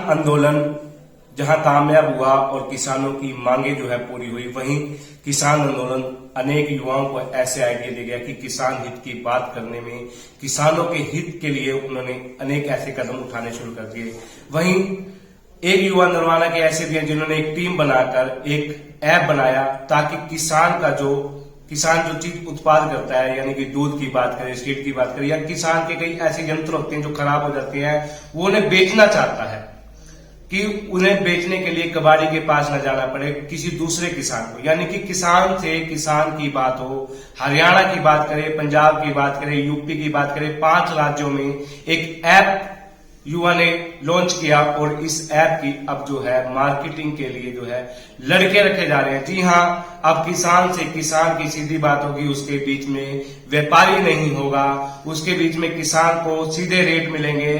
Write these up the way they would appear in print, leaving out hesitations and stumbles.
आंदोलन जहां कामयाब हुआ और किसानों की मांगे जो है पूरी हुई, वहीं किसान आंदोलन अनेक युवाओं को ऐसे आइडिया दे गया कि किसान हित की बात करने में, किसानों के हित के लिए उन्होंने अनेक ऐसे कदम उठाने शुरू कर दिए। वहीं एक युवा नरवाना के ऐसे भी हैं जिन्होंने एक टीम बनाकर एक ऐप बनाया ताकि किसान जो चीज उत्पाद करता है, यानी कि दूध की बात करें, सीड की बात करें, या किसान के कई ऐसे यंत्र होते हैं जो खराब हो जाते हैं, वो उन्हें बेचना चाहता है कि उन्हें बेचने के लिए कबाड़ी के पास न जाना पड़े किसी दूसरे किसान को। यानी कि किसान से किसान की बात हो, हरियाणा की बात करें, पंजाब की बात करें, यूपी की बात करें, 5 राज्यों में एक ऐप युवा ने लॉन्च किया और इस ऐप की अब जो है मार्केटिंग के लिए जो है लड़के रखे जा रहे हैं। जी हां, अब किसान से किसान की सीधी बात होगी, उसके बीच में व्यापारी नहीं होगा, उसके बीच में किसान को सीधे रेट मिलेंगे,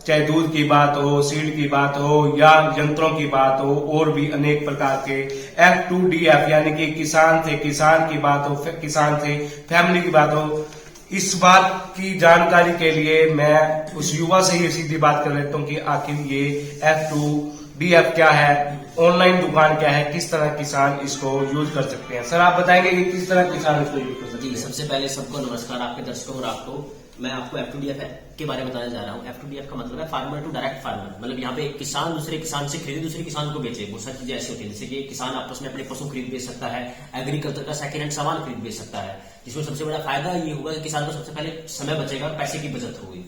चाहे दूध की बात हो, सीड की बात हो, या यंत्रों की बात हो, और भी अनेक प्रकार के F2DF यानी कि किसान से किसान की बात हो, किसान से फैमिली की बात हो। इस बात की जानकारी के लिए मैं उस युवा से ही सीधी बात कर लेता हूँ कि आखिर ये F2DF क्या है, ऑनलाइन दुकान क्या है, किस तरह किसान इसको यूज कर सकते हैं। सर आप बताएंगे कि किस तरह किसान इसको यूज कर सकते हैं। जी, सबसे पहले सबको नमस्कार, आपके दर्शकों और आपको मैं आपको F2DF के बारे में बताने जा रहा हूँ। F2DF का मतलब है फार्मर टू डायरेक्ट फार्मर, मतलब यहाँ पे एक किसान दूसरे किसान से खरीदे, दूसरे किसान को बेचे। बहुत सारी चीजें ऐसी होती है जैसे कि किसान आपस में अपने पशु खरीद बेच सकता है, एग्रीकल्चर का सेकेंड हैंड सामान खरीद बेच सकता है, जिसमें सबसे बड़ा फायदा ये होगा कि किसान को सबसे पहले समय बचेगा, पैसे की बचत होगी।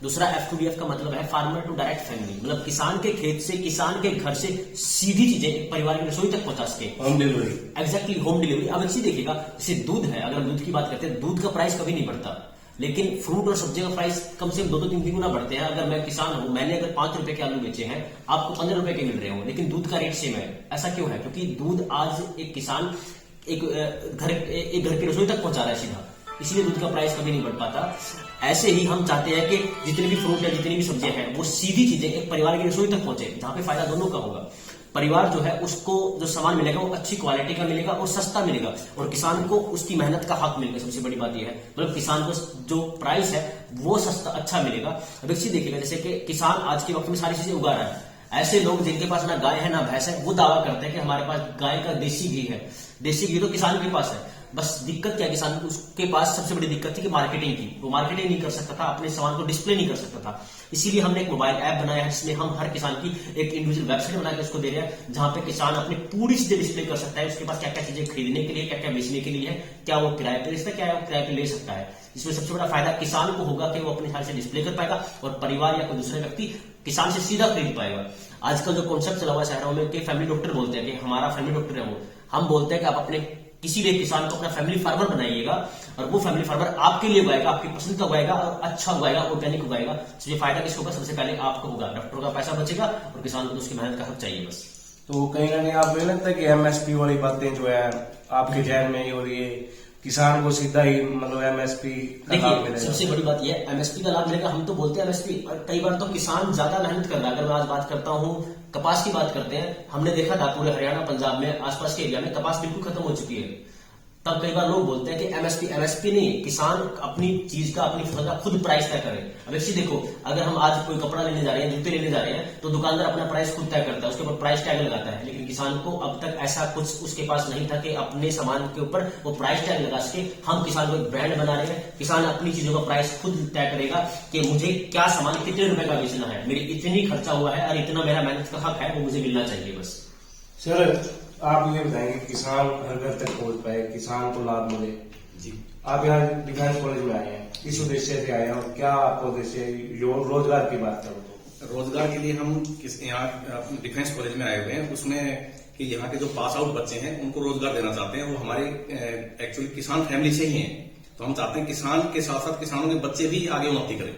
दूसरा F2DF का मतलब है फार्मर टू डायरेक्ट फैमिली, मतलब किसान के खेत से, किसान के घर से सीधी चीजें एक परिवार की रसोई तक पहुंचा सके, home delivery. Exactly, home delivery. अब इसी देखिएगा, जैसे दूध है, अगर दूध की बात करते हैं, दूध का प्राइस कभी नहीं बढ़ता, लेकिन फ्रूट और सब्जी का प्राइस कम से कम 2-3 गुना बढ़ते हैं। अगर मैं किसान हूं, मैंने अगर 5 रुपए के आलू बेचे हैं, आपको 15 रुपए के मिल रहे हो, लेकिन दूध का रेट सेम है। ऐसा क्यों है? क्योंकि दूध आज एक किसान एक घर की रसोई तक पहुंचा रहा है सीधा, इसलिए दूध का प्राइस कभी नहीं बढ़ पाता। ऐसे ही हम चाहते हैं कि जितने भी फ्रूट या जितनी भी सब्जियां हैं वो सीधी चीजें एक परिवार की रसोई तक पहुंचे, जहां पे फायदा दोनों का होगा। परिवार जो है उसको जो सामान मिलेगा वो अच्छी क्वालिटी का मिलेगा और सस्ता मिलेगा, और किसान को उसकी मेहनत का हक मिलेगा। सबसे बड़ी बात यह है, मतलब किसान को जो प्राइस है वो सस्ता अच्छा मिलेगा। अब एक चीज देखिएगा, जैसे कि किसान आज के वक्त में सारी चीजें उगा रहा है, ऐसे लोग जिनके पास ना गाय है ना भैंस है, वो दावा करते हैं कि हमारे पास गाय का देसी घी है। देसी घी तो किसान के पास है, बस दिक्कत क्या, किसान उसके पास सबसे बड़ी दिक्कत थी कि मार्केटिंग की, वो मार्केटिंग नहीं कर सकता था, अपने सामान को डिस्प्ले नहीं कर सकता था। इसीलिए हमने एक मोबाइल ऐप बनाया है जिसमें हम हर किसान की एक इंडिविजुअल वेबसाइट बनाकर उसको दे रहे हैं, जहां पे किसान अपनी पूरी चीजें डिस्प्ले कर सकता है, उसके पास क्या क्या चीजें खरीदने के लिए, क्या क्या बेचने के लिए है, क्या वो किराए पे बेचता है, क्या वो किराए पे ले सकता है। इसमें सबसे बड़ा फायदा किसान को होगा कि वो अपने हिसाब से डिस्प्ले कर पाएगा, और परिवार या कोई दूसरा व्यक्ति किसान से सीधा खरीद पाएगा। आजकल जो कॉन्सेप्ट चला हुआ है शहरों में कि फैमिली डॉक्टर बोलते हैं कि हमारा फैमिली डॉक्टर है वो, हम बोलते हैं कि आप अपने किसी भी किसान को अपना फैमिली फार्मर बनाइएगा, और वो फैमिली फार्मर आपके लिए उगाएगा, आपकी पसंद का उगाएगा, और अच्छा उगाएगा, ऑर्गेनिक उगाएगा। सबसे फायदा किसको होगा? सबसे पहले आपको होगा, डॉक्टर का पैसा बचेगा और किसान को उसकी मेहनत का हक चाहिए बस। तो कहीं ना कहीं आपको नहीं लगता कि MSP वाली बातें जो है आपके जहन में ही हो रही है, किसान को सीधा ही मतलब MSP का लाभ मिलेगा? सबसे बड़ी बात यह है, MSP का लाभ मिलेगा। हम तो बोलते हैं MSP, और कई बार तो किसान ज्यादा मेहनत कर रहा है। अगर मैं आज बात करता हूँ, कपास की बात करते हैं, हमने देखा था पूरे हरियाणा पंजाब में आसपास के एरिया में कपास बिल्कुल खत्म हो चुकी है। तब कई बार लोग बोलते हैं कि MSP नहीं, किसान अपनी चीज का, अपनी फसल का खुद प्राइस तय करे। अब ऐसे देखो, अगर हम आज कोई कपड़ा लेने जा रहे हैं, जूते लेने जा रहे हैं, तो दुकानदार अपना प्राइस खुद तय करता है, उसके ऊपर प्राइस टैग लगाता है। लेकिन किसान को अब तक ऐसा कुछ उसके पास नहीं था कि अपने सामान के ऊपर वो प्राइस टैग लगा सके। हम किसान को एक ब्रांड बना रहे हैं, किसान अपनी चीजों का प्राइस खुद तय करेगा कि मुझे क्या सामान कितने रुपए का बेचना है, मेरी इतनी खर्चा हुआ है और इतना मेरा मेहनत का हक है, वो मुझे मिलना चाहिए बस। सर आप ये बताएंगे किसान घर घर तक पहुंच पाए, किसान को लाभ मिले। जी, आप यहाँ डिफेंस कॉलेज में आए हैं, किस उद्देश्य से आए हैं और क्या आपका उद्देश्य? रोजगार की बात करो तो रोजगार के लिए हम यहाँ डिफेंस कॉलेज में आए हुए हैं, उसमें कि यहाँ के जो पास आउट बच्चे हैं उनको रोजगार देना चाहते हैं। वो हमारे एक्चुअली किसान फैमिली से ही हैं, तो हम चाहते हैं किसान के साथ साथ किसानों के बच्चे भी आगे उन्नति करें,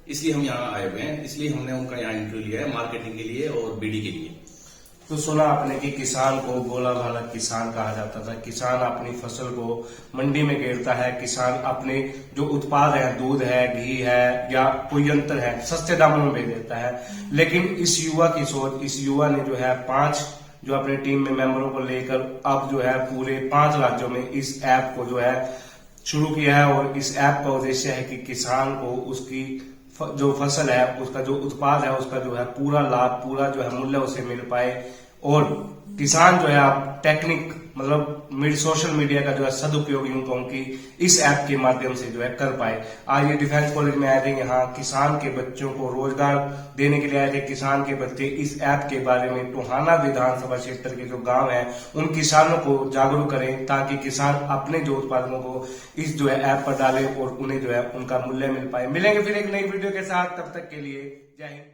इसलिए हम यहाँ आए हुए हैं। इसलिए हमने उनका यहाँ इंटरव्यू लिया है मार्केटिंग के लिए और BD के लिए। तो सुना आपने कि किसान को भोला भाला किसान कहा जाता था। किसान अपनी फसल को मंडी में गेरता है, किसान अपने जो उत्पाद है, दूध है, घी है या कोई यंत्र है, सस्ते दामों में बेच देता है। लेकिन इस युवा की सोच, इस युवा ने जो है 5 जो अपने टीम में मेंबरों को लेकर अब जो है पूरे 5 राज्यों में इस ऐप को जो है शुरू किया है, और इस ऐप का उद्देश्य है कि किसान को उसकी जो फसल है उसका जो उत्पाद है उसका जो है पूरा लाभ, पूरा जो है मूल्य उसे मिल पाए, और किसान जो है आप टेक्निक मतलब सोशल मीडिया का जो है सदुपयोग यूं कहूं कि इस ऐप के माध्यम से जो है कर पाए। आज ये डिफेंस कॉलेज में आए थे, यहाँ किसान के बच्चों को रोजगार देने के लिए आए थे। किसान के बच्चे इस ऐप के बारे में टोहाना विधानसभा क्षेत्र के जो गांव है उन किसानों को जागरूक करें, ताकि किसान अपने जो उत्पादनों को इस जो है ऐप पर डालें और उन्हें जो है उनका मूल्य मिल पाए। मिलेंगे फिर एक नई वीडियो के साथ, तब तक के लिए जय हिंद।